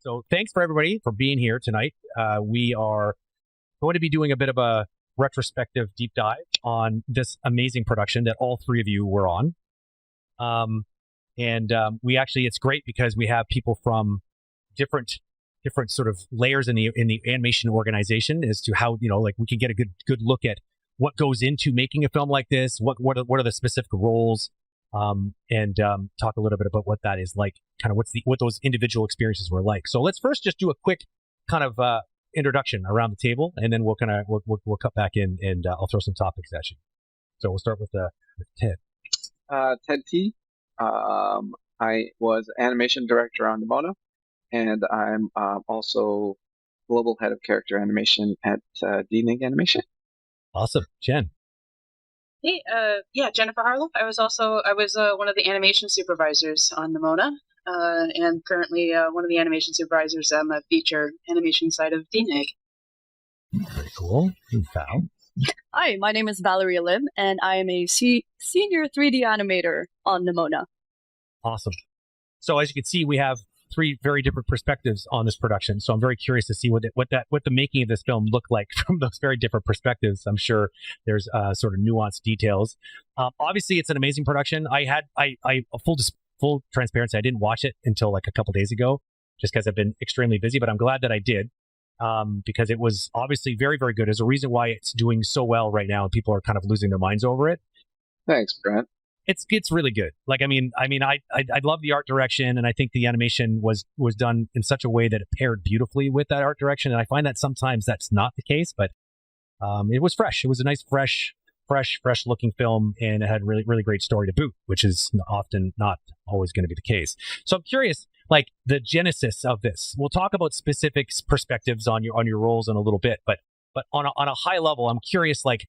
So thanks for everybody for being here tonight. We are going to be doing a bit of a retrospective deep dive on this amazing production that all three of you were on. We actually, it's great because we have people from different sort of layers in the animation organization as to how, like we can get a good look at what goes into making a film like this, what are the specific roles, and talk a little bit about what that is like, kind of what those individual experiences were like. So let's first just do a quick kind of introduction around the table, and then we'll cut back in and I'll throw some topics at you. So we'll start with Ted. Ted T. I was animation director on Nimona, and I'm also global head of character animation at DNEG Animation. Awesome. Jen. Hey, Jennifer Harlow. I was one of the animation supervisors on Nimona, and currently one of the animation supervisors on the feature animation side of DNEG. Very cool. Val. Hi, my name is Valerie Lim, and I am a senior 3D animator on Nimona. Awesome. So as you can see, we have three very different perspectives on this production. So I'm very curious to see what the making of this film looked like from those very different perspectives. I'm sure there's sort of nuanced details. Obviously, it's an amazing production. I full transparency, I didn't watch it until like a couple days ago, just because I've been extremely busy. But I'm glad that I did, because it was obviously very, very good. There's a reason why it's doing so well right now, and people are kind of losing their minds over it. Thanks, Brent. It's really good. Like, I love the art direction, and I think the animation was done in such a way that it paired beautifully with that art direction. And I find that sometimes that's not the case, but it was fresh. It was a nice, fresh looking film, and it had really, really great story to boot, which is often not always going to be the case. So I'm curious, like the genesis of this. We'll talk about specific perspectives on your roles in a little bit, but on a high level, I'm curious, like,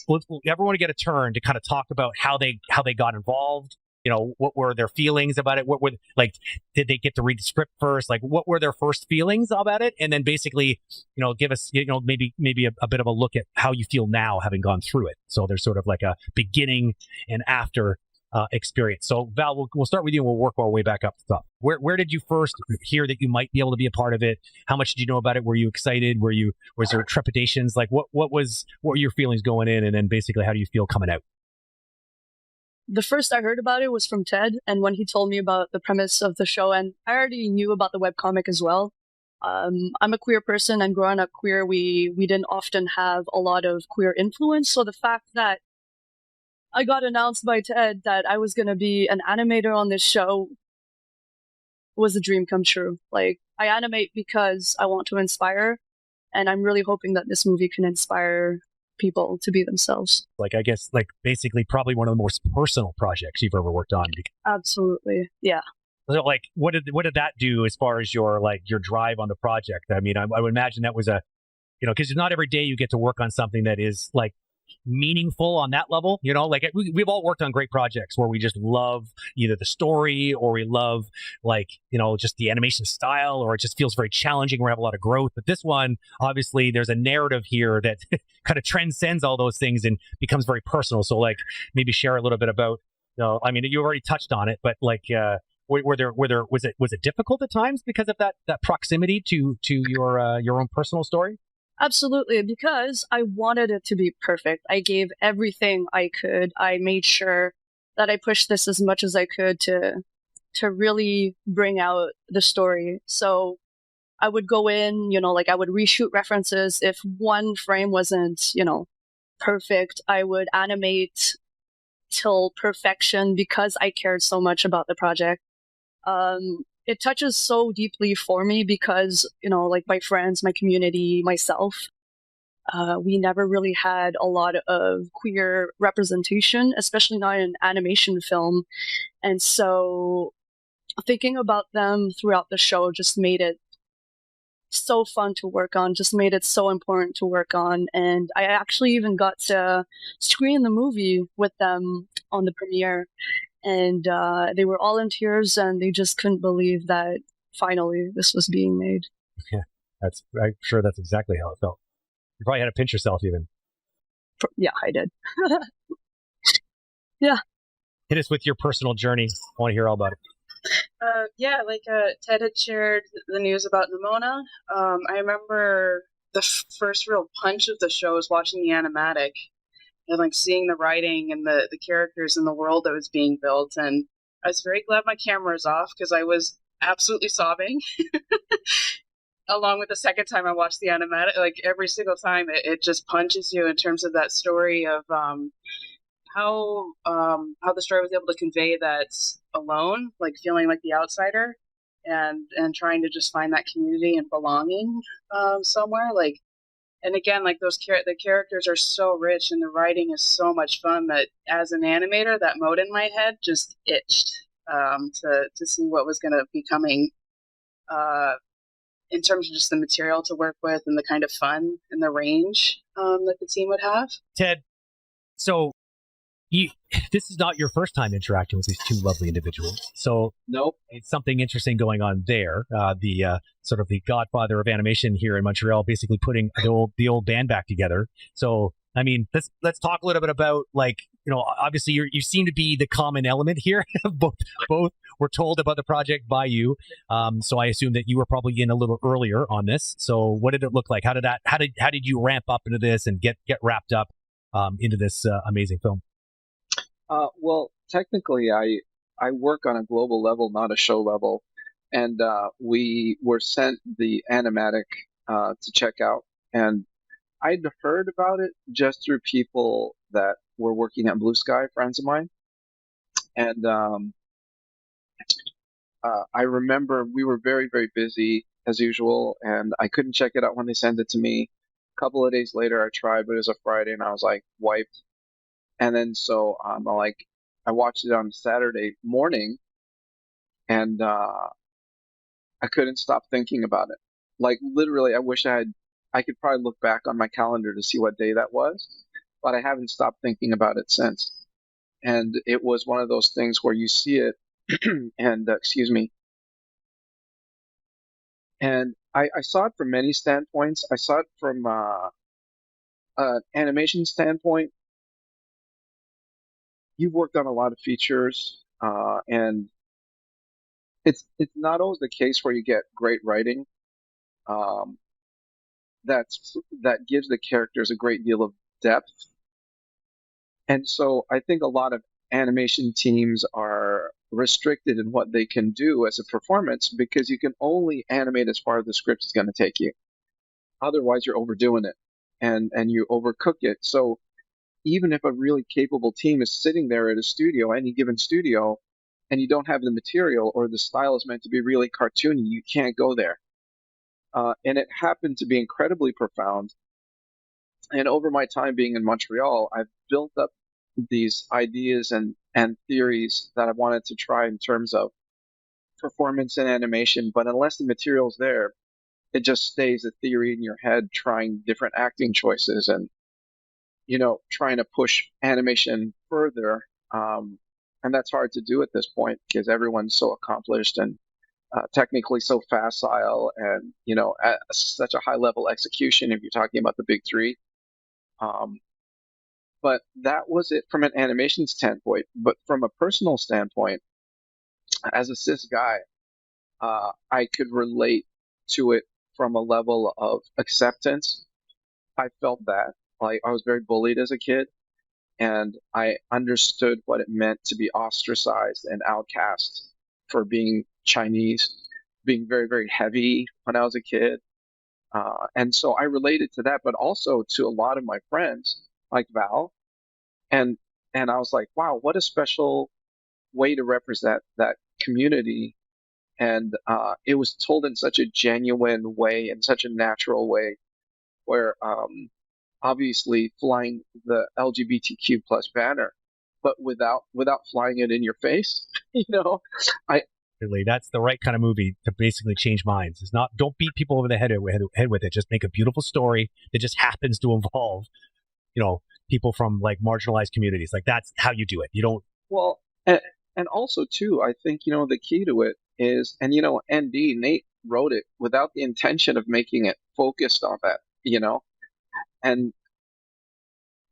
will everyone get a turn to kind of talk about how they got involved? What were their feelings about it? What were, like, did they get to read the script first? Like, what were their first feelings about it? And then basically, give us, maybe a bit of a look at how you feel now having gone through it. So there's sort of like a beginning and after experience. So Val, we'll start with you and we'll work our way back up to the top. Where did you first hear that you might be able to be a part of it? How much did you know about it? Were you excited? Was there trepidations? Like what were your feelings going in? And then basically, how do you feel coming out? The first I heard about it was from Ted, and when he told me about the premise of the show, and I already knew about the webcomic as well. I'm a queer person, and growing up queer, we didn't often have a lot of queer influence. So the fact that I got announced by Ted that I was going to be an animator on this show was a dream come true. Like, I animate because I want to inspire, and I'm really hoping that this movie can inspire people to be themselves. Like, I guess, like, basically probably one of the most personal projects you've ever worked on. Absolutely. Yeah. So, like, what did that do as far as your drive on the project? I mean, I would imagine that was because not every day you get to work on something that is like meaningful on that level. Like we've all worked on great projects where we just love either the story or we love just the animation style, or it just feels very challenging. We have a lot of growth, but this one, obviously there's a narrative here that kind of transcends all those things and becomes very personal. So like maybe share a little bit about, I mean, you already touched on it, but like, was it difficult at times because of that proximity to your own personal story? Absolutely, because I wanted it to be perfect. I gave everything I could. I made sure that I pushed this as much as I could to really bring out the story. So I would go in, I would reshoot references. If one frame wasn't, perfect, I would animate till perfection because I cared so much about the project. It touches so deeply for me because, my friends, my community, myself, we never really had a lot of queer representation, especially not in animation film. And so thinking about them throughout the show just made it so fun to work on, just made it so important to work on. And I actually even got to screen the movie with them on the premiere. And they were all in tears, and they just couldn't believe that finally this was being made. Yeah, I'm sure that's exactly how it felt. You probably had to pinch yourself even. Yeah, I did. Yeah. Hit us with your personal journey. I want to hear all about it. Yeah, like Ted had shared the news about Nimona. I remember the first real punch of the show was watching the animatic and like seeing the writing and the characters and the world that was being built. And I was very glad my camera was off because I was absolutely sobbing. Along with the second time I watched the animatic, like every single time it just punches you in terms of that story of how the story was able to convey that alone, like feeling like the outsider, and trying to just find that community and belonging somewhere. Like, and again, like the characters are so rich and the writing is so much fun that as an animator, that mode in my head just itched to see what was going to be coming. In terms of just the material to work with and the kind of fun and the range that the team would have. Ted, so this is not your first time interacting with these two lovely individuals. So Nope. it's something interesting going on there. The sort of the godfather of animation here in Montreal, basically putting the old band back together. So I mean, let's talk a little bit about, like, you know, obviously you seem to be the common element here. both were told about the project by you. So I assume that you were probably in a little earlier on this. So what did it look like? How did you ramp up into this and get wrapped up into this amazing film? Well, technically, I work on a global level, not a show level, and we were sent the animatic to check out, and I'd heard about it just through people that were working at Blue Sky, friends of mine, and I remember we were very, very busy as usual, and I couldn't check it out when they sent it to me. A couple of days later, I tried, but it was a Friday, and I was like wiped. And then so I watched it on Saturday morning, and I couldn't stop thinking about it. Like literally, I could probably look back on my calendar to see what day that was, but I haven't stopped thinking about it since. And it was one of those things where you see it, and excuse me, and I saw it from many standpoints. I saw it from an animation standpoint. You've worked on a lot of features, and it's not always the case where you get great writing. Um, that gives the characters a great deal of depth. And so I think a lot of animation teams are restricted in what they can do as a performance because you can only animate as far as the script is going to take you. Otherwise, you're overdoing it and you overcook it. So even if a really capable team is sitting there at a studio, any given studio, and you don't have the material or the style is meant to be really cartoony, you can't go there. And it happened to be incredibly profound. And over my time being in Montreal, I've built up these ideas and theories that I wanted to try in terms of performance and animation. But unless the material's there, it just stays a theory in your head, trying different acting choices and, trying to push animation further. And that's hard to do at this point because everyone's so accomplished and technically so facile and, at such a high level execution if you're talking about the big three. Um, but that was it from an animation standpoint. But from a personal standpoint, as a cis guy, I could relate to it from a level of acceptance. I felt that. Like, I was very bullied as a kid, and I understood what it meant to be ostracized and outcast for being Chinese, being very, very heavy when I was a kid. And so I related to that, but also to a lot of my friends, like Val, and and I was like, wow, what a special way to represent that community. And it was told in such a genuine way, in such a natural way, where obviously flying the LGBTQ plus banner, but without flying it in your face. I Really, that's the right kind of movie to basically change minds. It's not, don't beat people over the head with it. Just make a beautiful story that just happens to involve, people from like marginalized communities. Like, that's how you do it. You don't. Well, and also too, I think the key to it is, and ND Nate wrote it without the intention of making it focused on that, and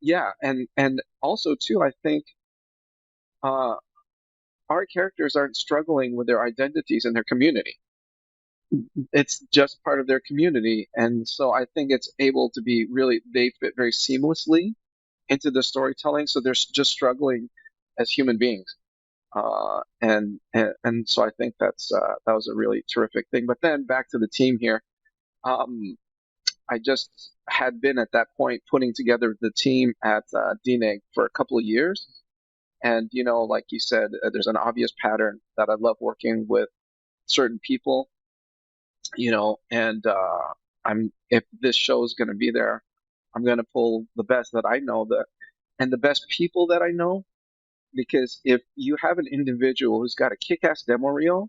yeah, and also too, I think uh, our characters aren't struggling with their identities in their community. It's just part of their community. And so I think it's able to be really, they fit very seamlessly into the storytelling. So they're just struggling as human beings. And so I think that was a really terrific thing. But then back to the team here. I just had been at that point putting together the team at DNEG for a couple of years. And, like you said, there's an obvious pattern that I love working with certain people, and if this show is going to be there, I'm going to pull the best that I know and the best people that I know, because if you have an individual who's got a kick-ass demo reel,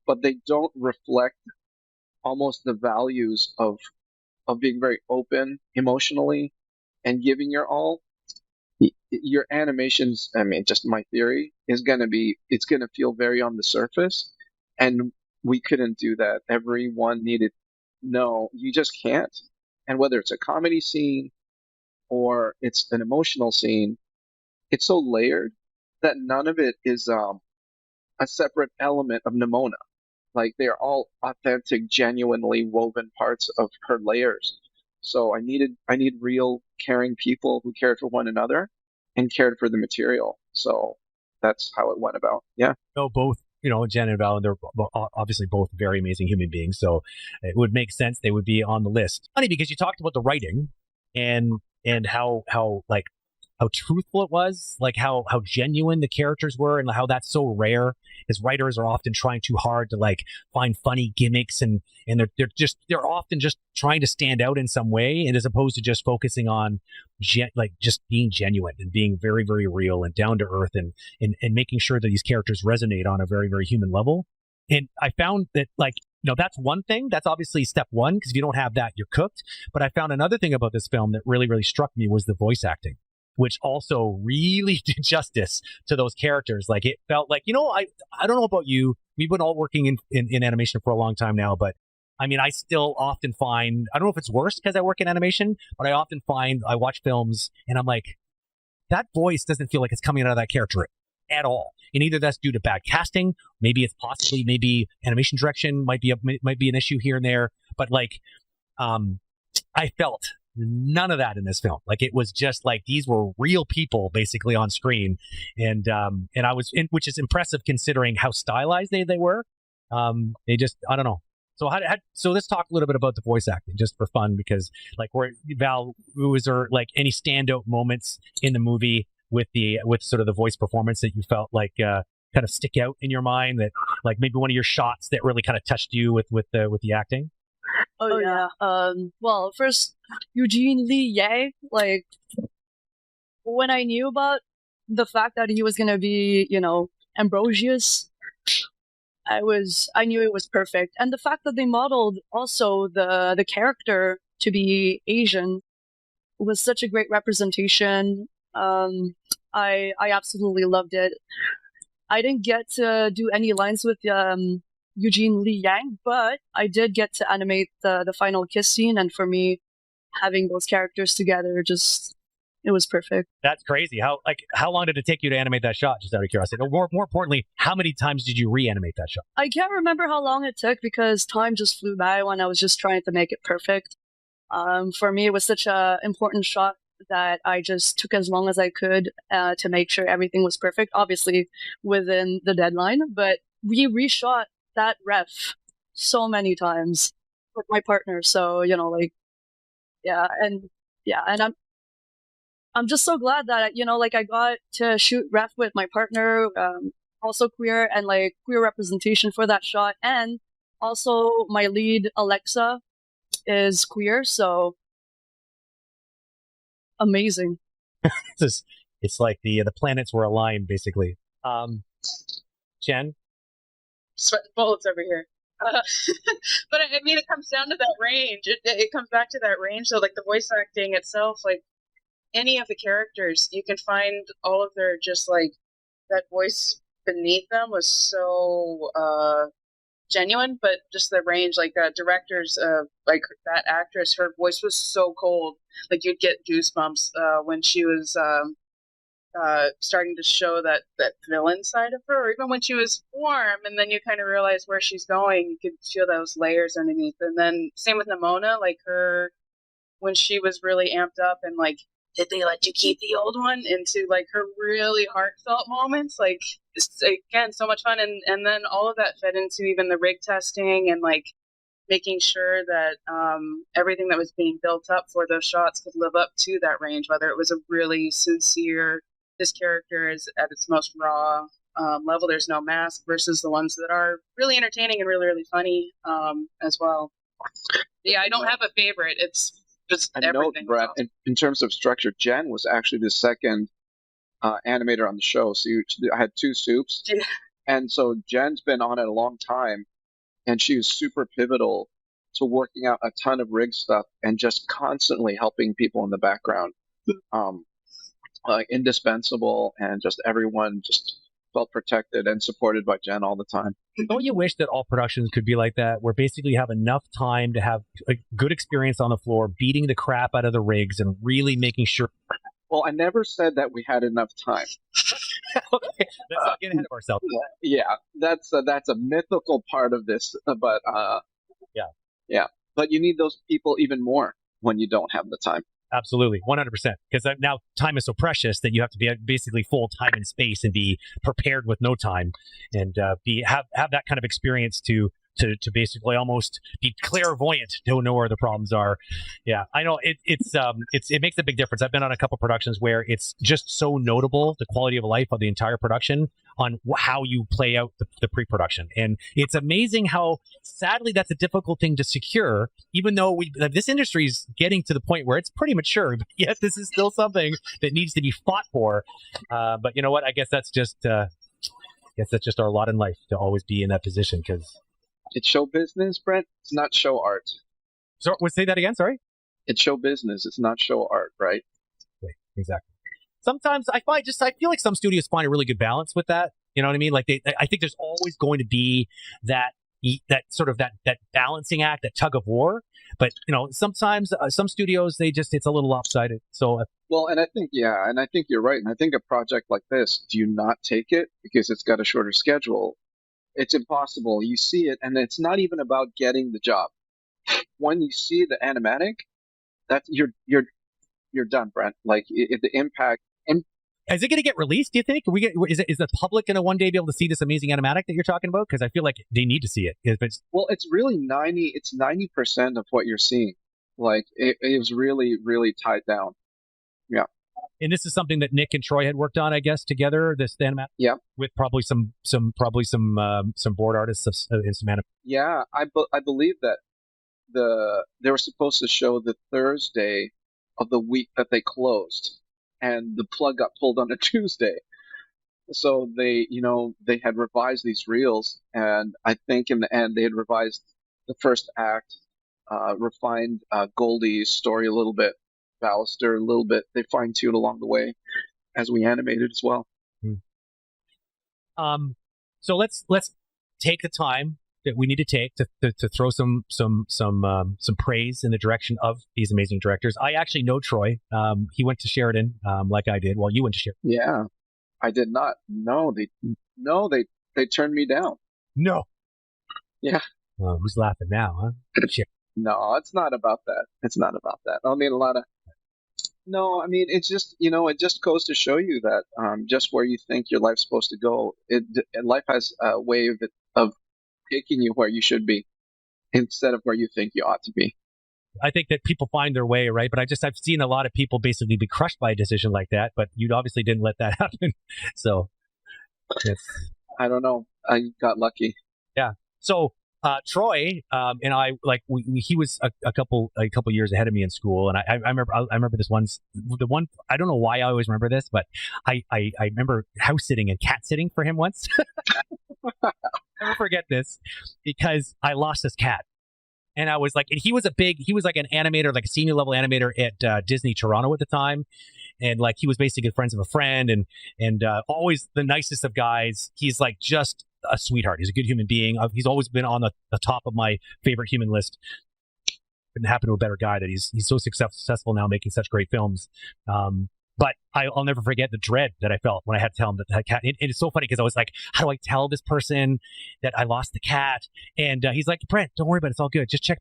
but they don't reflect almost the values of being very open emotionally and giving your all, your animations, I mean, just my theory, it's going to feel very on the surface. And we couldn't do that. Everyone needed, no, you just can't. And whether it's a comedy scene or it's an emotional scene, it's so layered that none of it is a separate element of Nimona. Like, they're all authentic, genuinely woven parts of her layers. So I needed real caring people who cared for one another and cared for the material. So that's how it went about. Yeah. No, both, Jen and Val, they're obviously both very amazing human beings. So it would make sense they would be on the list. Funny, because you talked about the writing and how truthful it was, like how genuine the characters were, and how that's so rare, as writers are often trying too hard to like find funny gimmicks, and they're often just trying to stand out in some way, and as opposed to just focusing on just being genuine and being very, very real and down to earth, and making sure that these characters resonate on a very, very human level. And I found that, that's one thing. That's obviously step one, because if you don't have that, you're cooked. But I found another thing about this film that really, really struck me was the voice acting, which also really did justice to those characters. Like, it felt like, I don't know about you. We've been all working in animation for a long time now, but I mean, I still often find, I don't know if it's worse because I work in animation, but I often find I watch films and I'm like, that voice doesn't feel like it's coming out of that character at all. And either that's due to bad casting, maybe animation direction might be an issue here and there, but I felt none of that in this film. Like, it was just like these were real people basically on screen, and I was which is impressive considering how stylized they were. They just, I don't know. So so let's talk a little bit about the voice acting just for fun, because Val, was there like any standout moments in the movie with sort of the voice performance that you felt like kind of stick out in your mind, that like maybe one of your shots that really kind of touched you with the acting? Oh yeah. Well, first, Eugene Lee Yang, like, when I knew about the fact that he was gonna be, Ambrosius, I knew it was perfect. And the fact that they modeled also the character to be Asian was such a great representation. I absolutely loved it. I didn't get to do any lines with Eugene Lee Yang, but I did get to animate the final kiss scene, and for me, having those characters together, it was perfect. That's crazy. How long did it take you to animate that shot, just out of curiosity? Or more importantly, how many times did you reanimate that shot? I can't remember how long it took, because time just flew by when I was just trying to make it perfect. For me, it was such an important shot that I just took as long as I could to make sure everything was perfect, obviously within the deadline. But we reshot that ref so many times with my partner. So, and I'm just so glad that, I got to shoot ref with my partner, also queer, and queer representation for that shot. And also my lead, Alexa, is queer. So amazing. It's like the planets were aligned, basically. Jen? Sweating bullets over here. But I mean, it comes down to that range. It comes back to that range. So, like, the voice acting itself, like any of the characters, you can find all of their just like that voice beneath them was so genuine, but just the range, like directors, like that actress, her voice was so cold. Like, you'd get goosebumps when she was starting to show that villain side of her, or even when she was warm, and then you kind of realize where she's going. You could feel those layers underneath. And then same with Nimona, like her when she was really amped up and like, did they let you keep the old one? Into like her really heartfelt moments. Like, it's, again, so much fun. And then all of that fed into even the rig testing and like making sure that everything that was being built up for those shots could live up to that range, whether it was a really sincere, this character is at its most raw level, there's no mask, versus the ones that are really entertaining and really, really funny as well. Yeah, I don't have a favorite. It's just everything. Brett, in terms of structure, Jen was actually the second animator on the show. So I had two soups. And so Jen's been on it a long time, and she was super pivotal to working out a ton of rig stuff and just constantly helping people in the background. Indispensable, and just everyone just felt protected and supported by Jen all the time. Don't you wish that all productions could be like that, where basically you have enough time to have a good experience on the floor, beating the crap out of the rigs and really making sure? Well, I never said that we had enough time. Okay, let's not get ahead of ourselves. Yeah, that's a mythical part of this, but yeah. But you need those people even more when you don't have the time. Absolutely, 100%. Because now time is so precious that you have to be basically full time and space and be prepared with no time, and have that kind of experience to basically almost be clairvoyant to know where the problems are. Yeah, I know it makes a big difference. I've been on a couple productions where it's just so notable, the quality of life of the entire production on how you play out the pre-production. And it's amazing how sadly that's a difficult thing to secure, even though this industry is getting to the point where it's pretty mature, but yet this is still something that needs to be fought for. But you know what? I guess that's just our lot in life, to always be in that position, because it's show business, Brent. It's not show art. So, say that again. Sorry. It's show business. It's not show art, right? Exactly. Sometimes I feel like some studios find a really good balance with that. You know what I mean? Like I think there's always going to be that sort of that balancing act, that tug of war. But sometimes some studios, it's a little lopsided. So well, and I think you're right. And I think a project like this, do you not take it because it's got a shorter schedule? It's impossible. You see it, and it's not even about getting the job. When you see the animatic, that's you're done, Brent. Like the impact. And is it going to get released? Do you think? Is the public going to one day be able to see this amazing animatic that you're talking about? Because I feel like they need to see it. Well, it's really 90% of what you're seeing. Like it was really, really tied down. Yeah. And this is something that Nick and Troy had worked on, I guess, together. This animatic. Yeah. With probably some board artists and some Yeah, I believe that they were supposed to show the Thursday of the week that they closed, and the plug got pulled on a Tuesday. So they had revised these reels, and I think in the end they had revised the first act, refined Goldie's story a little bit, Ballister a little bit. They fine-tuned along the way as we animated as well. So let's take the time that we need to take to throw some praise in the direction of these amazing directors. I actually know Troy. He went to Sheridan, like I did. Well, you went to Sheridan. Yeah, I did not. No, they turned me down. No. Yeah. Well, who's laughing now, huh? No, it's not about that. It's not about that. I mean, it's just, it just goes to show you that just where you think your life's supposed to go, life has a way of taking you where you should be instead of where you think you ought to be. I think that people find their way, right? But I've seen a lot of people basically be crushed by a decision like that, but you obviously didn't let that happen. So I don't know. I got lucky. Yeah. So Troy and I, like he was a couple years ahead of me in school, and I remember this one. I don't know why I always remember this, but I remember house sitting and cat sitting for him once. I'll never forget this because I lost this cat, and I was like, and he was like an animator, like a senior level animator at Disney Toronto at the time. And like he was basically friends of a friend, and always the nicest of guys. He's like just a sweetheart. He's a good human being. He's always been on the top of my favorite human list. Couldn't happen to a better guy that he's so successful now, making such great films. But I'll never forget the dread that I felt when I had to tell him that the cat. It's so funny because I was like, how do I tell this person that I lost the cat? And he's like, Brent, don't worry about it. It's all good. Just check.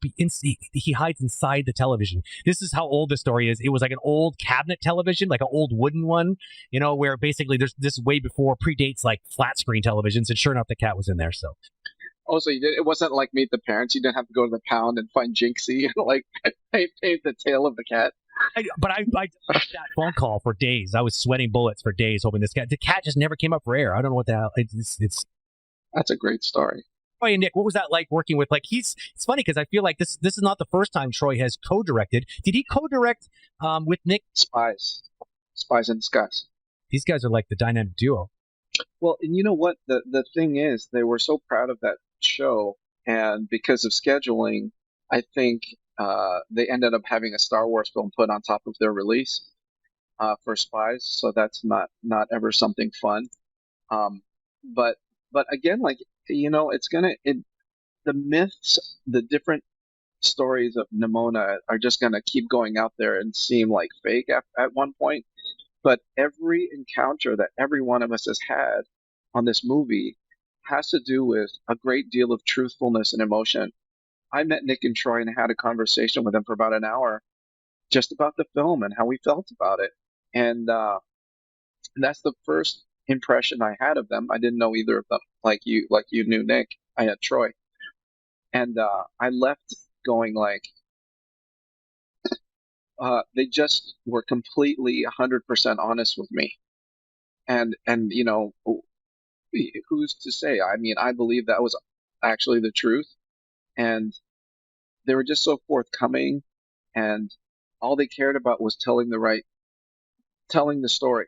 He hides inside the television. This is how old the story is. It was like an old cabinet television, like an old wooden one, where basically this way before predates like flat screen televisions. And sure enough, the cat was in there. So. Oh, so it wasn't like Meet the Parents. You didn't have to go to the pound and find Jinxie and like pave the tail of the cat. But I dodged that phone call for days. I was sweating bullets for days hoping the cat just never came up for air. I don't know what the hell. It's That's a great story. Troy and Nick, what was that like working with? Like it's funny because I feel like this is not the first time Troy has co-directed. Did he co-direct with Nick? Spies in Disguise. These guys are like the dynamic duo. Well, and you know what? The thing is, they were so proud of that show, and because of scheduling, I think they ended up having a Star Wars film put on top of their release for Spies. So that's not ever something fun. But again, like it's the myths, the different stories of Nimona are just gonna keep going out there and seem like fake at one point. But every encounter that every one of us has had on this movie has to do with a great deal of truthfulness and emotion. I met Nick and Troy and had a conversation with them for about an hour just about the film and how we felt about it. And that's the first impression I had of them. I didn't know either of them like you knew Nick. I had Troy. And I left going like, they just were completely 100% honest with me. And who's to say? I mean, I believe that was actually the truth. And they were just so forthcoming, and all they cared about was telling the story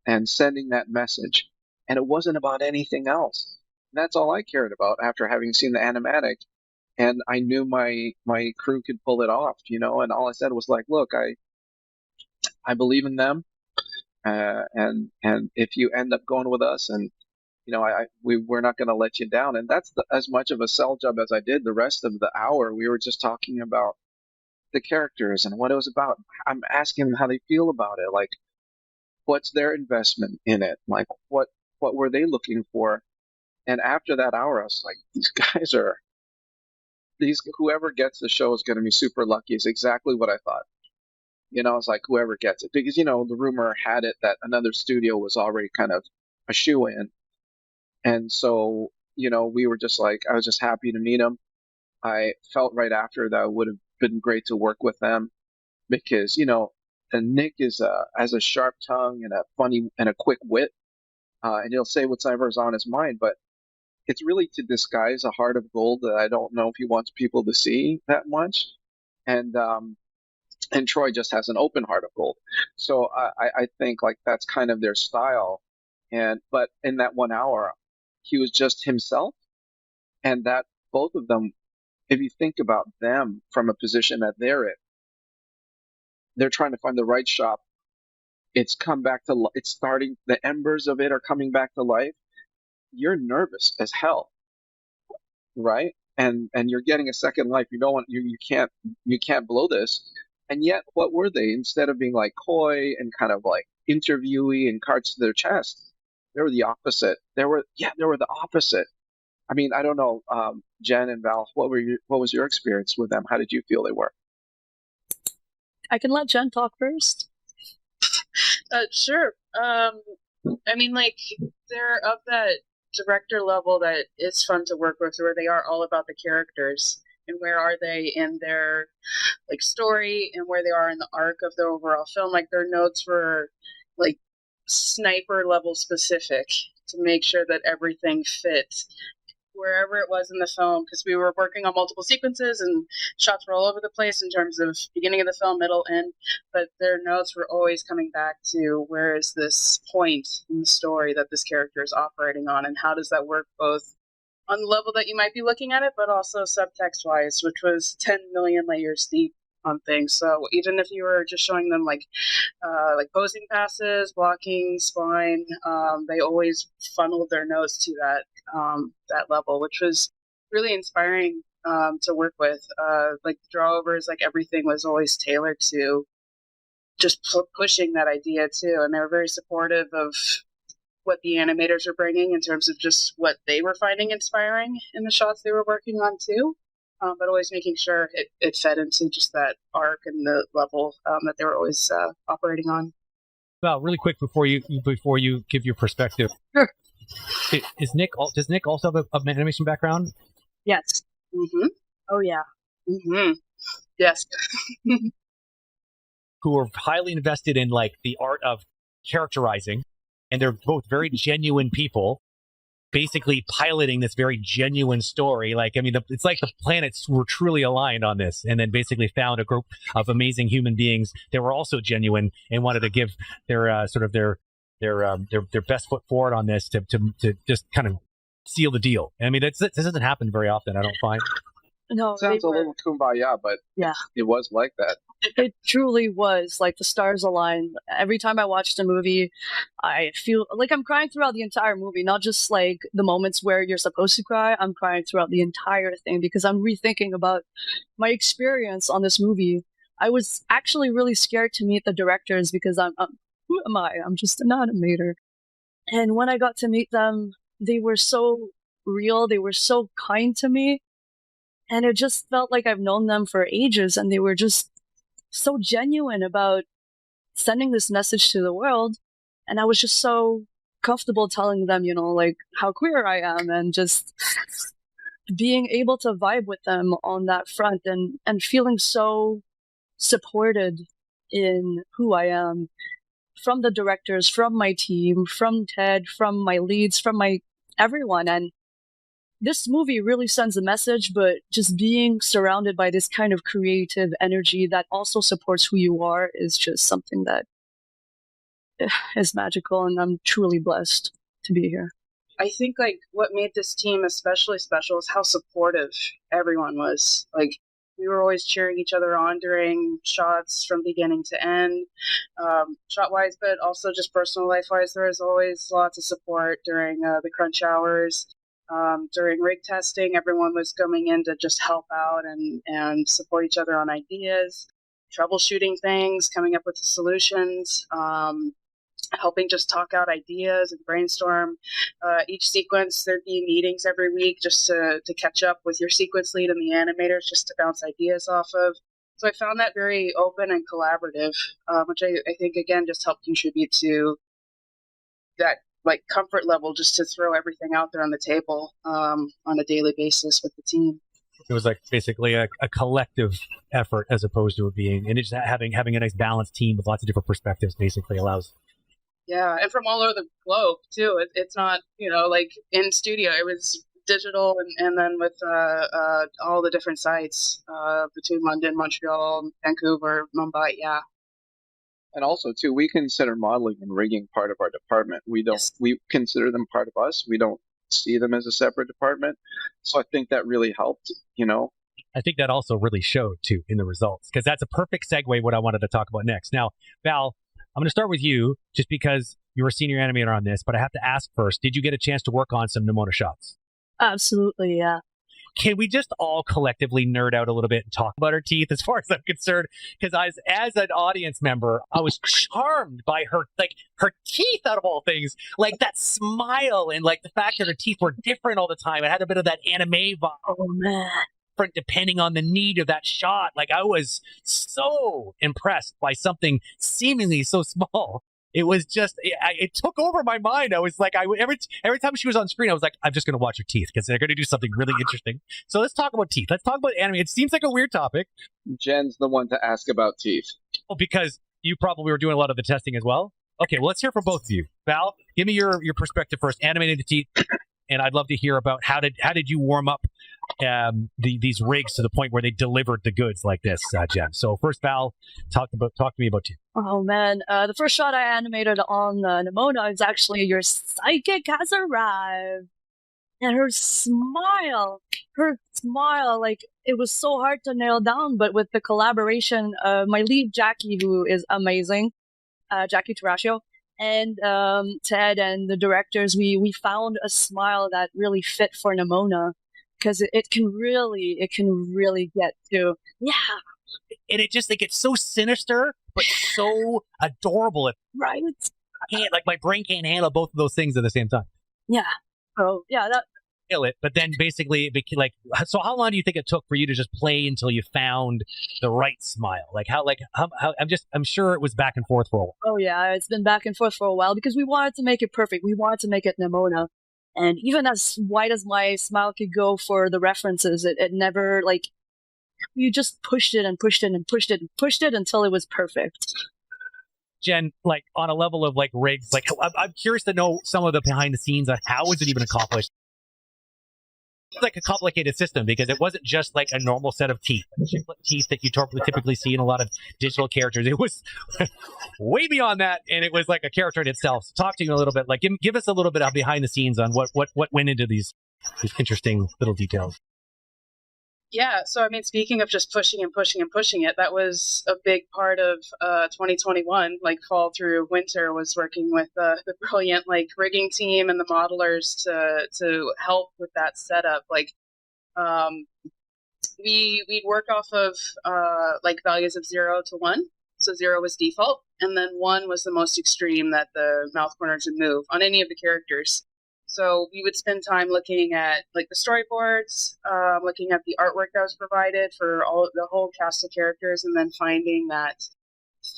and sending that message. And it wasn't about anything else. And that's all I cared about after having seen the animatic. And I knew my crew could pull it off, and all I said was like, look, I believe in them. And if you end up going with us, and we're not going to let you down. And that's as much of a sell job as I did. The rest of the hour, we were just talking about the characters and what it was about. I'm asking them how they feel about it. Like, what's their investment in it? Like, what were they looking for? And after that hour, I was like, whoever gets the show is going to be super lucky. Is exactly what I thought. It's like whoever gets it, because the rumor had it that another studio was already kind of a shoe-in. And so, we were just like, I was just happy to meet them. I felt right after that it would have been great to work with them because, and Nick has a sharp tongue and a funny and a quick wit. And he'll say whatever's on his mind, but it's really to disguise a heart of gold that I don't know if he wants people to see that much. And Troy just has an open heart of gold. So I think like that's kind of their style. But in that 1 hour, he was just himself, and that both of them, if you think about them from a position that they're in, they're trying to find the right shop. It's come back to it's starting. The embers of it are coming back to life. You're nervous as hell, right? And you're getting a second life. You don't want you can't blow this. And yet, what were they? Instead of being like coy and kind of like interviewee and cards to their chest, they were the opposite. They were the opposite. I mean, I don't know, Jen and Val, what was your experience with them? How did you feel they were? I can let Jen talk first. Sure. I mean, like, they're of that director level that it's fun to work with, where they are all about the characters and where are they in their like story and where they are in the arc of the overall film. Like, their notes were like sniper level specific to make sure that everything fits wherever it was in the film, because we were working on multiple sequences and shots were all over the place in terms of beginning of the film, middle, end, but their notes were always coming back to where is this point in the story that this character is operating on, and how does that work both on the level that you might be looking at it, but also subtext wise, which was 10 million layers deep on things. So even if you were just showing them like posing passes, blocking, spline, they always funneled their notes to that level, which was really inspiring to work with. Like the drawovers, like everything was always tailored to just pushing that idea too. And they were very supportive of what the animators were bringing in terms of just what they were finding inspiring in the shots they were working on too. But always making sure it fed into just that arc and the level that they were always operating on. Well, really quick before you give your perspective. Sure. Does Nick also have an animation background? Yes. Mm-hmm. Oh yeah. Mm-hmm. Yes. Who are highly invested in like the art of characterizing, and they're both very genuine people, basically piloting this very genuine story. Like, I mean, it's like the planets were truly aligned on this, and then basically found a group of amazing human beings that were also genuine and wanted to give their sort of their best foot forward on this to just kind of seal the deal. I mean, this doesn't happen very often, I don't find. No, Sounds a little kumbaya, but yeah, it was like that. It truly was like the stars aligned. Every time I watched a movie, I feel like I'm crying throughout the entire movie, not just like the moments where you're supposed to cry. I'm crying throughout the entire thing because I'm rethinking about my experience on this movie. I was actually really scared to meet the directors because who am I? I'm just an animator. And when I got to meet them, they were so real. They were so kind to me. And it just felt like I've known them for ages, and they were just so genuine about sending this message to the world. And I was just so comfortable telling them, like how queer I am, and just being able to vibe with them on that front, and feeling so supported in who I am from the directors, from my team, from Ted, from my leads, from my everyone. And this movie really sends a message, but just being surrounded by this kind of creative energy that also supports who you are is just something that is magical, and I'm truly blessed to be here. I think like what made this team especially special is how supportive everyone was. Like, we were always cheering each other on during shots from beginning to end, shot-wise, but also just personal life-wise. There was always lots of support during the crunch hours. During rig testing, everyone was coming in to just help out and support each other on ideas, troubleshooting things, coming up with the solutions, helping just talk out ideas and brainstorm. Each sequence, there'd be meetings every week just to catch up with your sequence lead and the animators, just to bounce ideas off of. So I found that very open and collaborative, which I think, again, just helped contribute to that like comfort level, just to throw everything out there on the table on a daily basis with the team. It was like basically a collective effort as opposed to it being, and it's having a nice balanced team with lots of different perspectives basically allows. Yeah, and from all over the globe too. It's not, like in studio. It was digital, and then with all the different sites between London, Montreal, Vancouver, Mumbai. Yeah. And also, too, we consider modeling and rigging part of our department. We don't. Yes. We consider them part of us. We don't see them as a separate department. So I think that really helped. I think that also really showed too in the results, because that's a perfect segue what I wanted to talk about next. Now, Val, I'm going to start with you just because you're a senior animator on this, but I have to ask first: did you get a chance to work on some Nimona shots? Absolutely, yeah. Can we just all collectively nerd out a little bit and talk about her teeth as far as I'm concerned? Because as an audience member, I was charmed by her teeth out of all things. Like that smile and like the fact that her teeth were different all the time. It had a bit of that anime vibe. Oh, man. Different depending on the need of that shot. Like I was so impressed by something seemingly so small. It was just, it took over my mind. I was like, every time she was on screen, I was like, I'm just going to watch her teeth because they're going to do something really interesting. So let's talk about teeth. Let's talk about anime. It seems like a weird topic. Jen's the one to ask about teeth. Oh, because you probably were doing a lot of the testing as well. Okay, well, let's hear from both of you. Val, give me your perspective first. Animating the teeth, and I'd love to hear about how did you warm up these rigs to the point where they delivered the goods like this, Jen. So first, Val, talk to me about you. Oh man, the first shot I animated on Nimona is actually your psychic has arrived, and her smile, like it was so hard to nail down, but with the collaboration of my lead Jackie, who is amazing, Jackie Tarascio, and Ted and the directors, we found a smile that really fit for Nimona. Because it can really get to, yeah, and it just like it's so sinister but so adorable. Right. My brain can't handle both of those things at the same time. Yeah. Oh, yeah. That. Kill it, but then basically, like, so how long do you think it took for you to just play until you found the right smile? Like how I'm sure it was back and forth for a while. Oh yeah, it's been back and forth for a while because we wanted to make it perfect. We wanted to make it Nimona, and even as wide as my smile could go for the references, it never like you just pushed it and pushed it and pushed it and pushed it until it was perfect. Jen, like on a level of like rigs, like I'm curious to know some of the behind the scenes on how was it even accomplished. It's like a complicated system because it wasn't just like a normal set of teeth that you typically see in a lot of digital characters. It was way beyond that, and it was like a character in itself. So talk to you a little bit, like give us a little bit of behind the scenes on what went into these interesting little details. Yeah, so I mean, speaking of just pushing and pushing and pushing it, that was a big part of 2021. Like fall through winter, was working with the brilliant like rigging team and the modelers to help with that setup. Like, we'd work off of like values of 0 to 1. So 0 was default, and then 1 was the most extreme that the mouth corners would move on any of the characters. So we would spend time looking at like the storyboards, looking at the artwork that was provided for the whole cast of characters, and then finding that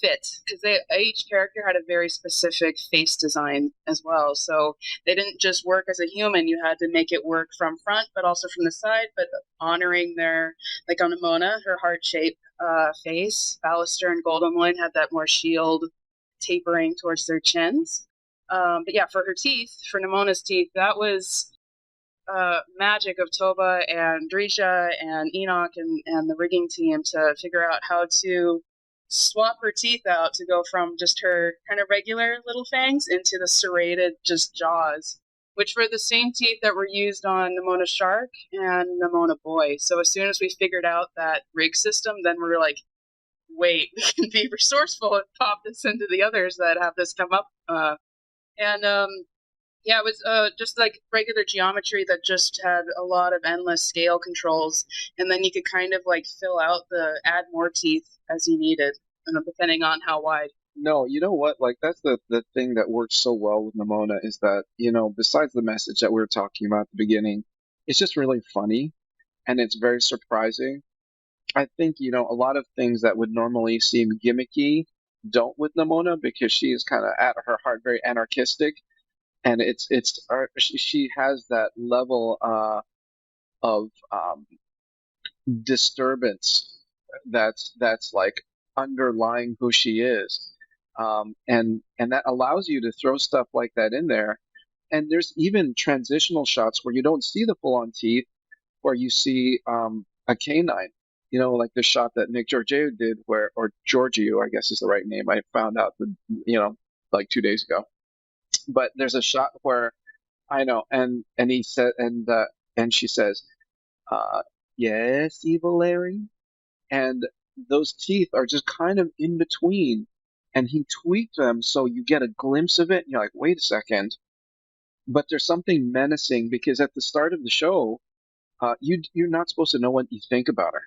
fit, because each character had a very specific face design as well. So they didn't just work as a human; you had to make it work from front, but also from the side, but honoring their, like on Nimona, her heart-shaped face. Ballister and Goldenloin had that more shield tapering towards their chins. But yeah, for her teeth, for Nimona's teeth, that was magic of Toba and Drisha and Enoch and the rigging team to figure out how to swap her teeth out to go from just her kind of regular little fangs into the serrated just jaws, which were the same teeth that were used on Nimona Shark and Nimona Boy. So as soon as we figured out that rig system, then we were like, wait, we can be resourceful and pop this into the others that have this come up. Yeah, it was just like regular geometry that just had a lot of endless scale controls, and then you could kind of like fill out add more teeth as you needed, depending on how wide. No, you know what? Like that's the thing that works so well with Nimona is that, besides the message that we were talking about at the beginning, it's just really funny and it's very surprising. I think, a lot of things that would normally seem gimmicky don't with Nimona because she is kind of at her heart very anarchistic, and she has that level of disturbance that's like underlying who she is, and that allows you to throw stuff like that in there. And there's even transitional shots where you don't see the full-on teeth, where you see a canine. Like the shot that Nick Giorgio did, or Giorgio, I guess is the right name. I found out, like 2 days ago. But there's a shot where I know, and he said, and she says, "Yes, evil Larry," and those teeth are just kind of in between, and he tweaked them so you get a glimpse of it, and you're like, wait a second. But there's something menacing because at the start of the show, you're not supposed to know what you think about her.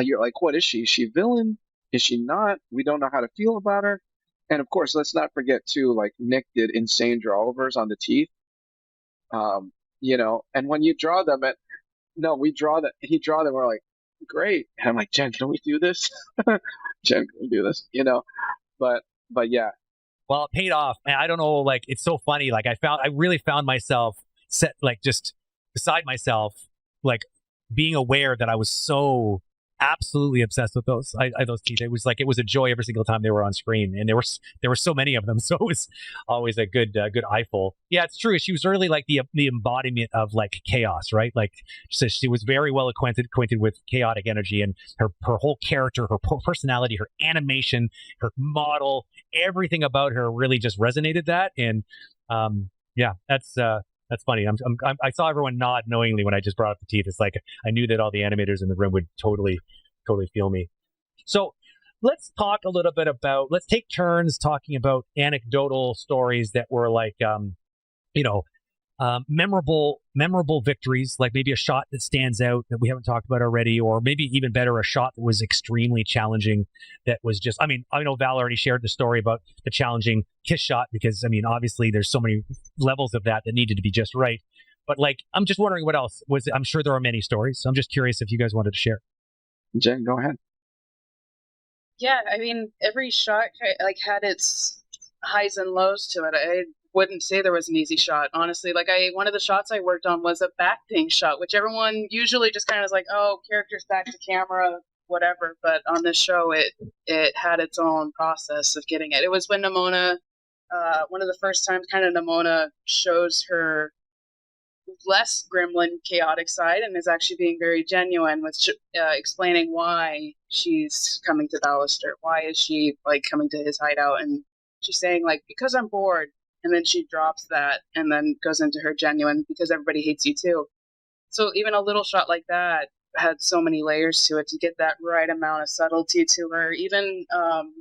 You're like, what is she? Is she a villain? Is she not? We don't know how to feel about her. And of course, let's not forget too, like Nick did insane drawovers on the teeth. And when you draw them he draw them, we're like, great. And I'm like, Jen, can we do this? Jen, can we do this? But yeah. Well, it paid off. And I don't know, like, it's so funny. Like I really found myself just beside myself, like being aware that I was so absolutely obsessed with those teeth. It was a joy every single time they were on screen, and there were so many of them, so it was always a good eyeful. Yeah, it's true. She was really like the embodiment of like chaos, right? Like, so she was very well acquainted with chaotic energy, and her whole character, her personality, her animation, her model, everything about her really just resonated that. And yeah, that's funny. I saw everyone nod knowingly when I just brought up the teeth. It's like I knew that all the animators in the room would totally feel me. So let's talk a little bit about. Let's take turns talking about anecdotal stories that were like, memorable victories, like maybe a shot that stands out that we haven't talked about already, or maybe even better, a shot that was extremely challenging. That was just, I mean, I know Val already shared the story about the challenging kiss shot, because I mean, obviously there's so many levels of that needed to be just right. But like, I'm just wondering what else was it? I'm sure there are many stories, so I'm just curious if you guys wanted to share. Jen, go ahead. Yeah, I mean, every shot like had its highs and lows to it. I wouldn't say there was an easy shot, honestly. Like one of the shots I worked on was a back thing shot, which everyone usually just kind of is like, oh, characters back to camera, whatever. But on this show, it had its own process of getting it. It was when Nimona, one of the first times, kind of Nimona shows her less gremlin chaotic side and is actually being very genuine with explaining why she's coming to Ballister. Why is she like coming to his hideout? And she's saying like, because I'm bored. And then she drops that and then goes into her genuine because everybody hates you too. So even a little shot like that had so many layers to it to get that right amount of subtlety to her. Even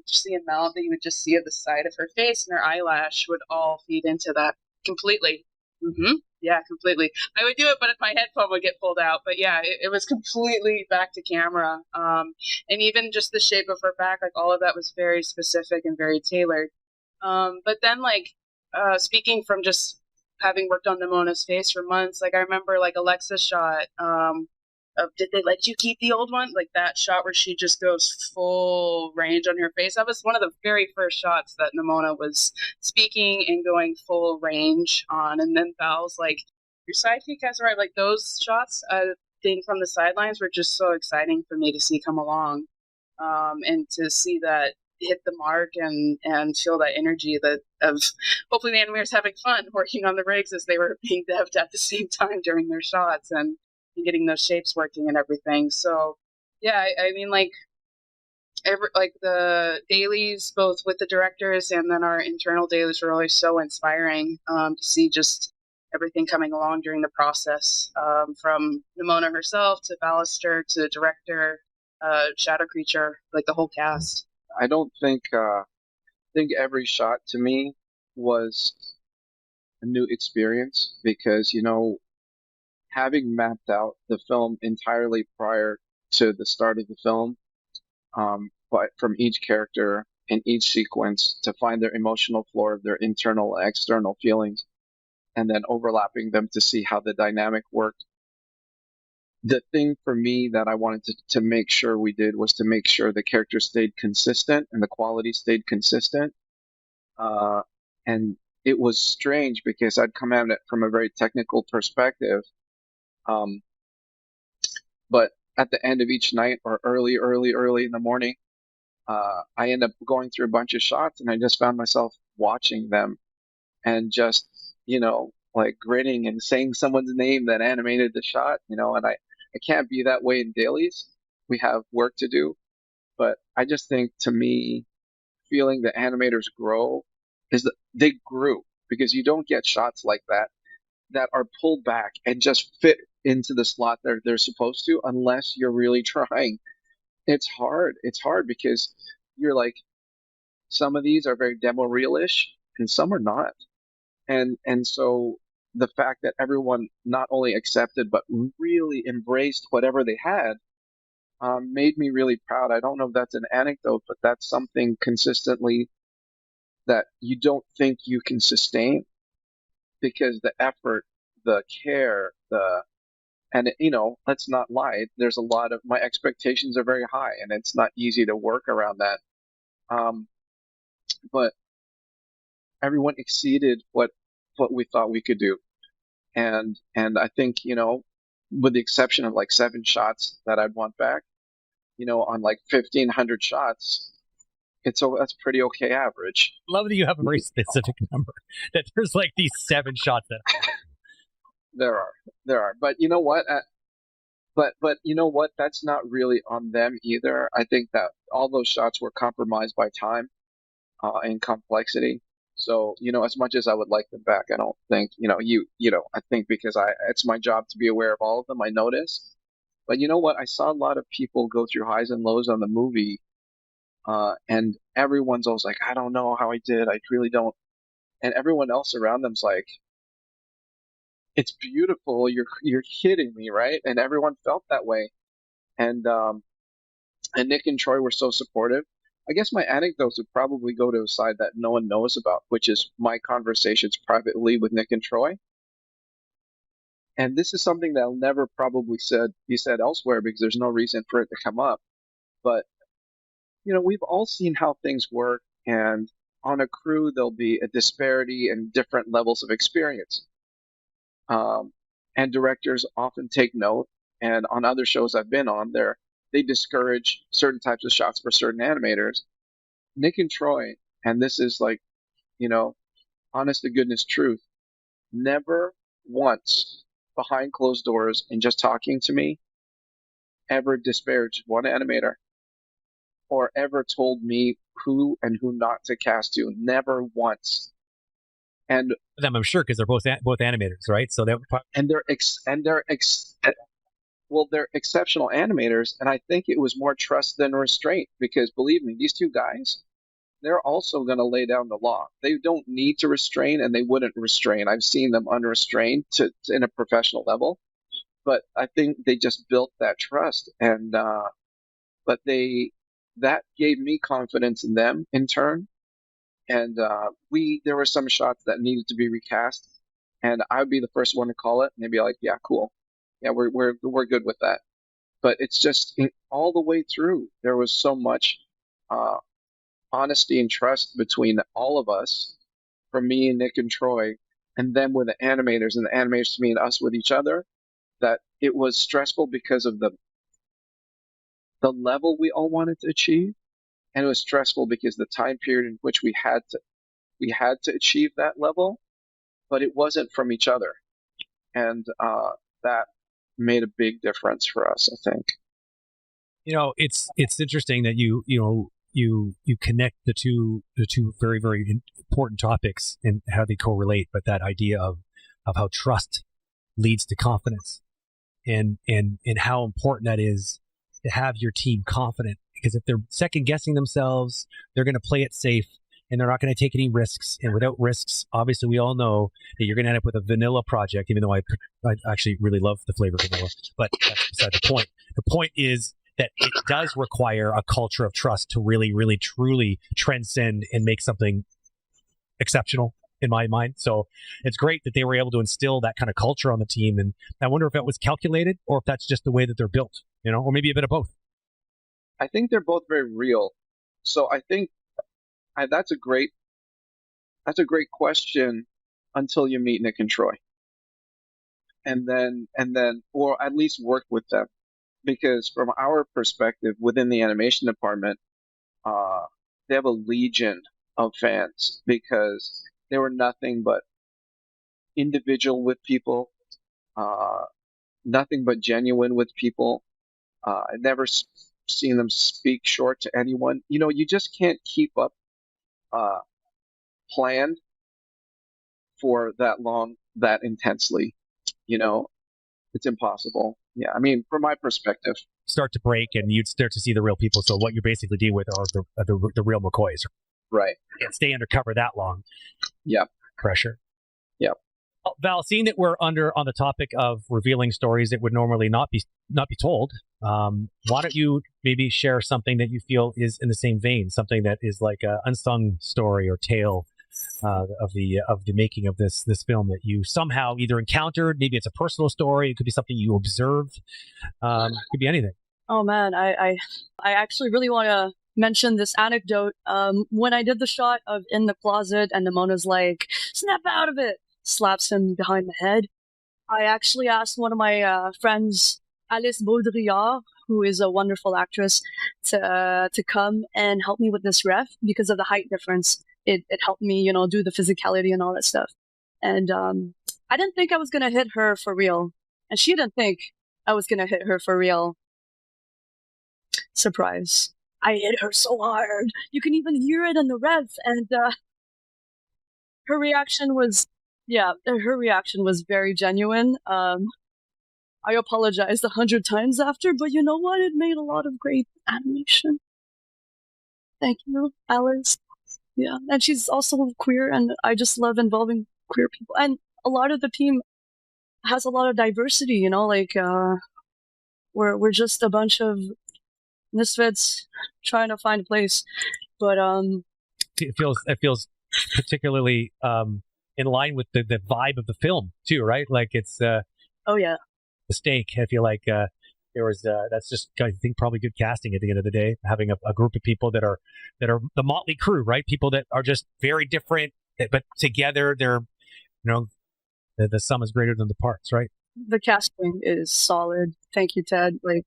just the amount that you would just see at the side of her face and her eyelash would all feed into that completely. Mm-hmm. Yeah, completely. I would do it, but if my headphone would get pulled out. But yeah, it was completely back to camera. And even just the shape of her back, like all of that was very specific and very tailored. But then like speaking from just having worked on Nimona's face for months, like I remember like Alexa's shot of did they let you keep the old one? Like that shot where she just goes full range on her face. That was one of the very first shots that Nimona was speaking and going full range on. And then Val's like, your sidekick has arrived. Like those shots, being from the sidelines were just so exciting for me to see come along. And to see that hit the mark and feel that energy that of hopefully the animators having fun working on the rigs as they were being devved at the same time during their shots and getting those shapes working and everything. So yeah, I mean like like the dailies both with the directors and then our internal dailies were always so inspiring to see just everything coming along during the process, from Nimona herself to Ballister to director, Shadow Creature, like the whole cast. I don't think every shot to me was a new experience because, having mapped out the film entirely prior to the start of the film, but from each character in each sequence to find their emotional floor, their internal and external feelings, and then overlapping them to see how the dynamic worked. The thing for me that I wanted to make sure we did was to make sure the character stayed consistent and the quality stayed consistent. And it was strange because I'd come at it from a very technical perspective. But at the end of each night or early in the morning, I end up going through a bunch of shots and I just found myself watching them and just, like grinning and saying someone's name that animated the shot, and I can't be that way in dailies. We have work to do. But I just think to me, feeling the animators grow is that they grew because you don't get shots like that are pulled back and just fit into the slot they're supposed to unless you're really trying. It's hard. It's hard because you're like, some of these are very demo real-ish and some are not. And so the fact that everyone not only accepted but really embraced whatever they had made me really proud. I don't know if that's an anecdote, but that's something consistently that you don't think you can sustain because the effort, the care, and let's not lie. There's a lot of my expectations are very high, and it's not easy to work around that. But everyone exceeded what we thought we could do, and I think with the exception of like 7 shots that I'd want back, on like 1,500 shots, that's pretty okay average. Love that you have a very specific number. That there's like these 7 shots that there are, but you know what? But you know what? That's not really on them either. I think that all those shots were compromised by time and complexity. So as much as I would like them back, I don't think I think because it's my job to be aware of all of them. I notice, but you know what? I saw a lot of people go through highs and lows on the movie, and everyone's always like, I don't know how I did. I really don't. And everyone else around them's like, it's beautiful. You're kidding me, right? And everyone felt that way. And Nick and Troy were so supportive. I guess my anecdotes would probably go to a side that no one knows about, which is my conversations privately with Nick and Troy. And this is something that'll never probably be said elsewhere because there's no reason for it to come up. But we've all seen how things work, and on a crew there'll be a disparity in different levels of experience. And directors often take note. And on other shows I've been on, they discourage certain types of shots for certain animators. Nick and Troy, and this is like, honest to goodness truth, never once behind closed doors and just talking to me ever disparaged one animator or ever told me who and who not to cast to. Never once. And them, I'm sure, because they're both animators, right? So they're exceptional animators, and I think it was more trust than restraint, because believe me, these two guys, they're also going to lay down the law. They don't need to restrain, and they wouldn't restrain. I've seen them unrestrained in a professional level, but I think they just built that trust, and but that gave me confidence in them in turn. And there were some shots that needed to be recast, and I would be the first one to call it, and they'd be like, "Yeah, cool, yeah, we're good with that." But it's just all the way through, there was so much honesty and trust between all of us, from me and Nick and Troy, and them with the animators, and the animators to me, and us with each other, that it was stressful because of the level we all wanted to achieve, and it was stressful because the time period in which we had to achieve that level, but it wasn't from each other, and that made a big difference for us, I think. It's interesting that you connect the two very, very important topics and how they correlate, but that idea of how trust leads to confidence, and how important that is to have your team confident, because if they're second guessing themselves, they're going to play it safe and they're not going to take any risks. And without risks, obviously we all know that you're going to end up with a vanilla project, even though I actually really love the flavor of vanilla, but that's beside the point. The point is that it does require a culture of trust to really, really, truly transcend and make something exceptional, in my mind. So it's great that they were able to instill that kind of culture on the team. And I wonder if that was calculated or if that's just the way that they're built, or maybe a bit of both. I think they're both very real. So I think that's a great question until you meet Nick and Troy, and then or at least work with them, because from our perspective within the animation department, they have a legion of fans because they were nothing but individual with people, nothing but genuine with people. I've never seen them speak short to anyone. You just can't keep up planned for that long, that intensely. It's impossible. Yeah, I mean, from my perspective, start to break and you'd start to see the real people. So what you're basically dealing with are the real McCoys. Right. Can't stay undercover that long. Yeah. Pressure. Yeah. Val, seeing that we're on the topic of revealing stories that would normally not be told, why don't you maybe share something that you feel is in the same vein, something that is like an unsung story or tale of the making of this film that you somehow either encountered. Maybe it's a personal story. It could be something you observed. It could be anything. Oh man, I actually really want to mention this anecdote. When I did the shot of in the closet and Nimona's like, "Snap out of it," slaps him behind the head, I actually asked one of my friends, Alice Baudrillard, who is a wonderful actress, to come and help me with this ref because of the height difference. It helped me, do the physicality and all that stuff. And I didn't think I was gonna hit her for real, and she didn't think I was gonna hit her for real. Surprise! I hit her so hard, you can even hear it in the ref, and her reaction was. Yeah, her reaction was very genuine. I apologized 100 times after, but you know what? It made a lot of great animation. Thank you, Alice. Yeah, and she's also queer, and I just love involving queer people. And a lot of the team, has a lot of diversity, you know, like we're just a bunch of misfits trying to find a place. But it feels particularly in line with the vibe of the film too, right? Like it's oh yeah, mistake. I feel like there was that's just, I think, probably good casting at the end of the day, having a group of people that are the motley crew, right? People that are just very different, but together they're, the sum is greater than the parts, right? The casting is solid. Thank you, Ted. Like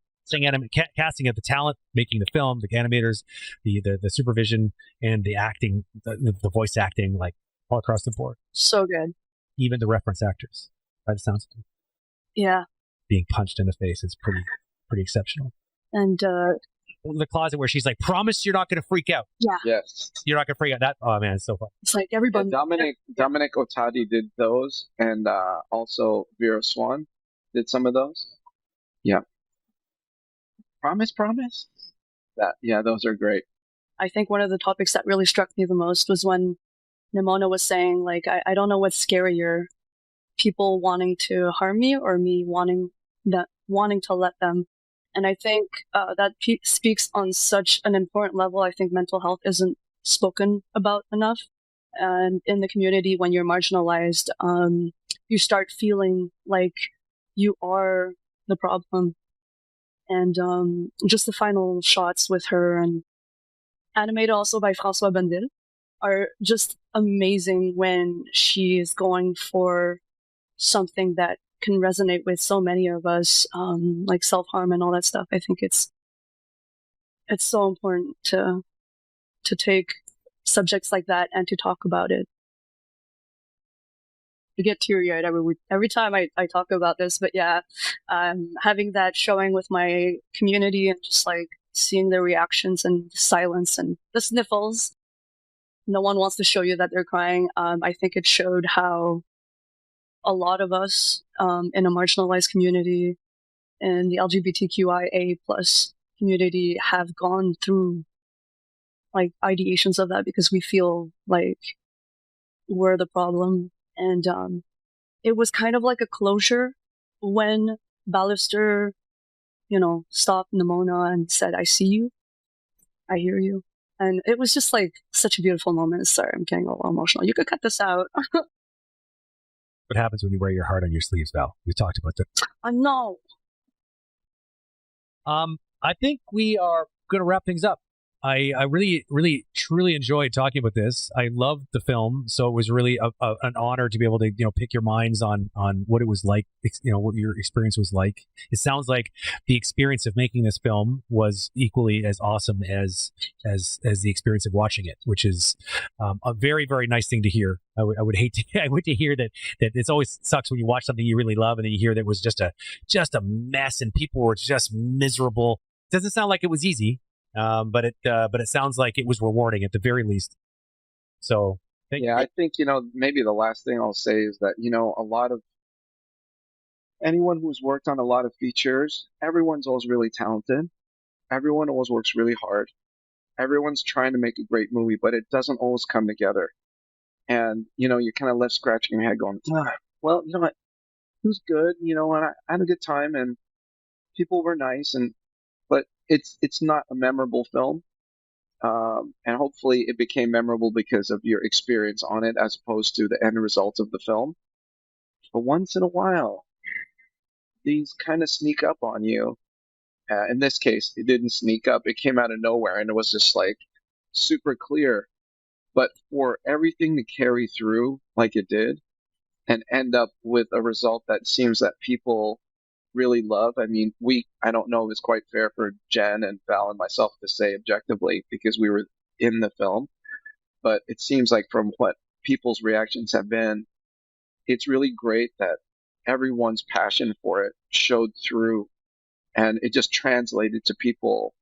casting of the talent making the film, the animators, the supervision, and the acting, the voice acting, like all across the board. So good. Even the reference actors, by the sounds of it. Yeah. Being punched in the face is pretty exceptional. And the closet where she's like, "Promise you're not going to freak out." Yeah. Yes. You're not going to freak out. That, oh man, it's so fun. It's like everybody. Dominic Otadi did those, and also Vera Swan did some of those. Yeah. Promise. Those are great. I think one of the topics that really struck me the most was when Nimona was saying, like, I don't know what's scarier, people wanting to harm me or me wanting to let them. And I think that speaks on such an important level. I think mental health isn't spoken about enough. And in the community, when you're marginalized, you start feeling like you are the problem. And just the final shots with her and Animator also by François Bandil are just amazing when she is going for something that can resonate with so many of us, like self-harm and all that stuff. I think it's so important to take subjects like that and to talk about it. I get teary-eyed every time I talk about this, but yeah, having that showing with my community and just like seeing their reactions and silence and the sniffles. No one wants to show you that they're crying. I think it showed how a lot of us in a marginalized community and the LGBTQIA plus community have gone through like ideations of that because we feel like we're the problem. And it was kind of like a closure when Ballister, stopped Nimona and said, "I see you. I hear you." And it was just like such a beautiful moment. Sorry, I'm getting a little emotional. You could cut this out. What happens when you wear your heart on your sleeves, Val? We talked about that. I know. I think we are going to wrap things up. I really, really, truly enjoyed talking about this. I loved the film, so it was really an honor to be able to, pick your minds on what it was like, what your experience was like. It sounds like the experience of making this film was equally as awesome as the experience of watching it, which is a very, very nice thing to hear. I would hate to hear that it's always sucks when you watch something you really love and then you hear that it was just a mess and people were just miserable. It doesn't sound like it was easy. But it sounds like it was rewarding at the very least. So I think maybe the last thing I'll say is that a lot of anyone who's worked on a lot of features, everyone's always really talented. Everyone always works really hard. Everyone's trying to make a great movie, but it doesn't always come together. And you're kind of left scratching your head, going, "Well, you know what? It was good. And I had a good time, and people were nice, but it's not a memorable film, and hopefully it became memorable because of your experience on it as opposed to the end result of the film. But once in a while, these kind of sneak up on you. In this case, it didn't sneak up. It came out of nowhere, and it was just like super clear. But for everything to carry through like it did and end up with a result that seems that people really love. I mean, I don't know if it's quite fair for Jen and Val and myself to say objectively because we were in the film, but it seems like from what people's reactions have been, it's really great that everyone's passion for it showed through and it just translated to people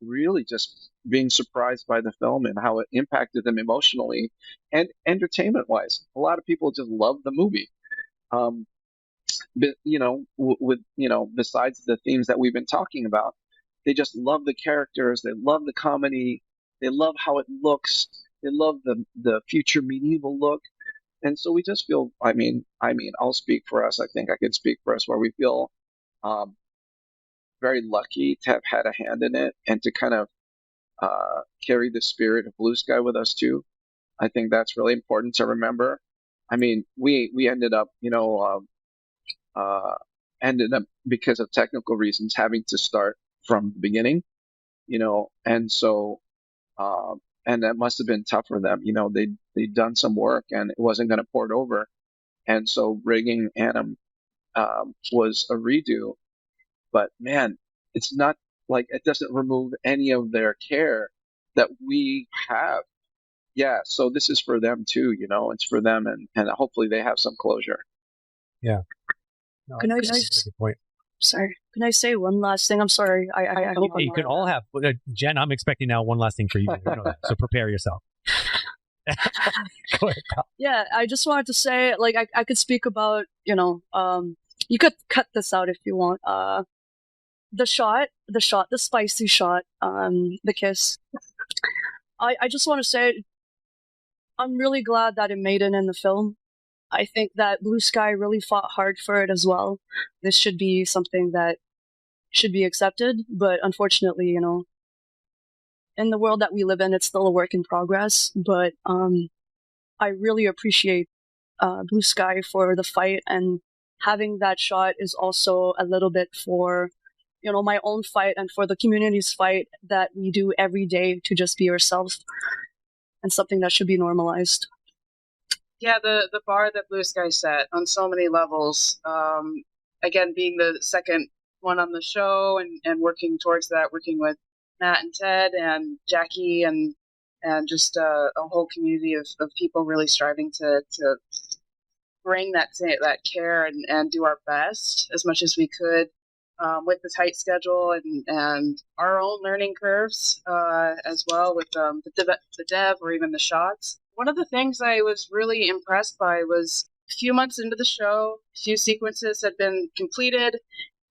really just being surprised by the film and how it impacted them emotionally and entertainment wise. A lot of people just love the movie. But, besides the themes that we've been talking about, they just love the characters. They love the comedy. They love how it looks. They love the future medieval look. And so we just feel, I'll speak for us. I think I can speak for us where we feel um, very lucky to have had a hand in it and to kind of carry the spirit of Blue Sky with us too. I think that's really important to remember. I mean, we ended up, ended up because of technical reasons having to start from the beginning, and so and that must have been tough for them. They'd done some work and it wasn't going to port over, and so rigging Anim was a redo. But man, it's not like it doesn't remove any of their care that we have. Yeah, so this is for them too, it's for them, and hopefully they have some closure. Yeah. No, Can I that's a just- good point. Sorry, can I say one last thing? I'm sorry. I hope You can all have Jen. I'm expecting now one last thing for you. You know that, so prepare yourself. Go ahead, pal. Yeah, I just wanted to say, like, I could speak about, you could cut this out if you want. The spicy shot, the kiss. I just want to say, I'm really glad that it made it in the film. I think that Blue Sky really fought hard for it as well. This should be something that should be accepted, but unfortunately, in the world that we live in, it's still a work in progress. But I really appreciate Blue Sky for the fight, and having that shot is also a little bit for, my own fight and for the community's fight that we do every day to just be ourselves, and something that should be normalized. Yeah, the bar that Blue Sky set on so many levels. Again, being the second one on the show and working towards that, working with Matt and Ted and Jackie and just a whole community of people really striving to bring that care and do our best as much as we could with the tight schedule and our own learning curves as well with the dev or even the shots. One of the things I was really impressed by was a few months into the show, a few sequences had been completed,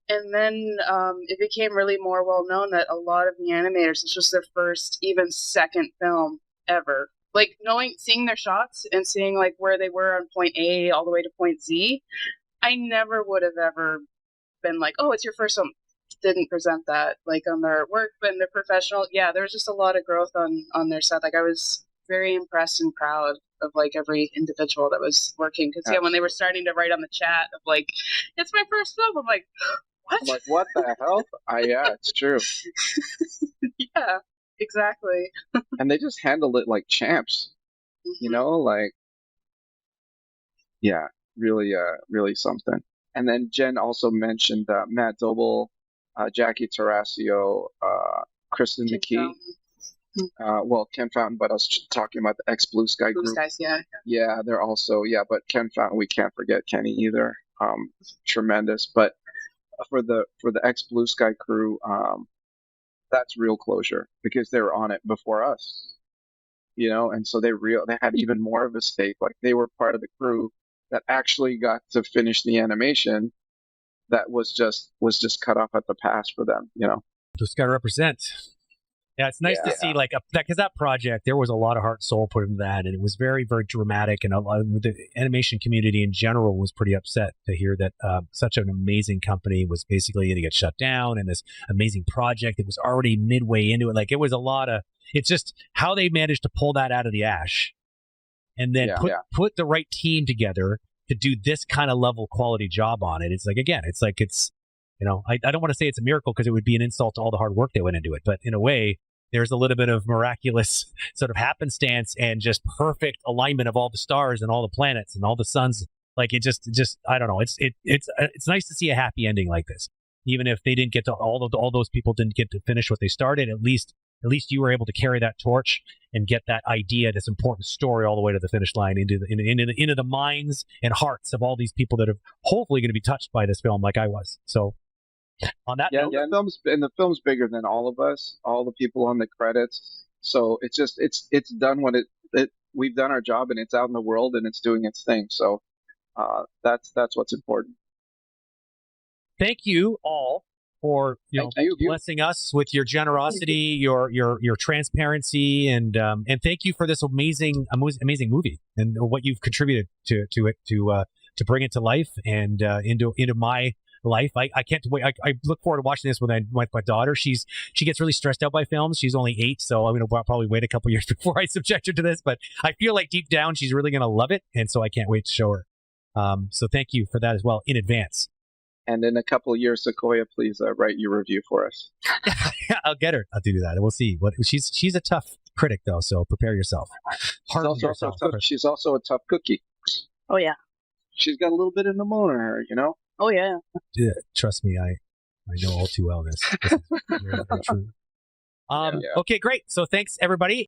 and then it became really more well known that a lot of the animators, this was their first, even second film ever. Like seeing their shots and seeing like where they were on point A all the way to point Z, I never would have ever been like, oh, it's your first film. Didn't present that like on their work, but in their professional, yeah, there was just a lot of growth on their set. Like I was very impressed and proud of like every individual that was working. Because yeah, when they were starting to write on the chat of like, it's my first film, I'm like, what? I'm like, what the hell? Yeah, it's true. Yeah, exactly. And they just handled it like champs, like, yeah, really, really something. And then Jen also mentioned Matt Doble, Jackie Tarasio, Kristen McKee. Ken Fountain, but I was talking about the ex-Blue Sky group. Blue Skies, yeah. Yeah, they're also, but Ken Fountain, we can't forget Kenny either. Tremendous. But for the ex-Blue Sky crew, that's real closure because they were on it before us, and so they had even more of a stake. Like they were part of the crew that actually got to finish the animation that was just cut off at the pass for them, Just got to represent. Yeah, it's nice to see because that project, there was a lot of heart and soul put into that, and it was very, very dramatic, and a lot of the animation community in general was pretty upset to hear that such an amazing company was basically going to get shut down, and this amazing project that was already midway into it. Like it was a lot of, it's just how they managed to pull that out of the ash and then put the right team together to do this kind of level quality job on it. It's like, again, it's like, it's, I don't want to say it's a miracle because it would be an insult to all the hard work that went into it, but in a way, there's a little bit of miraculous sort of happenstance and just perfect alignment of all the stars and all the planets and all the suns. Like it just I don't know. It's nice to see a happy ending like this, even if they didn't get to all those people didn't get to finish what they started. At least you were able to carry that torch and get that idea, this important story, all the way to the finish line into the minds and hearts of all these people that are hopefully going to be touched by this film, like I was. So. On that note, the film's bigger than all of us, all the people on the credits. So it's done what we've done our job, and it's out in the world and it's doing its thing. So that's what's important. Thank you all for Thank you. blessing us with your generosity, your transparency, and thank you for this amazing movie and what you've contributed to it to bring it to life and into my life. I can't wait. I look forward to watching this with my daughter. She gets really stressed out by films. She's only 8, so I'm gonna probably wait a couple years before I subject her to this. But I feel like deep down she's really gonna love it, and so I can't wait to show her. So thank you for that as well in advance. And in a couple of years, Sequoia, please write your review for us. I'll get her. I'll do that. We'll see. What she's a tough critic though, so prepare yourself. She's also a tough cookie. Oh yeah. She's got a little bit of Nimona, Oh yeah. Yeah, trust me, I know all too well this. This is very, very true. Okay, great. So thanks everybody.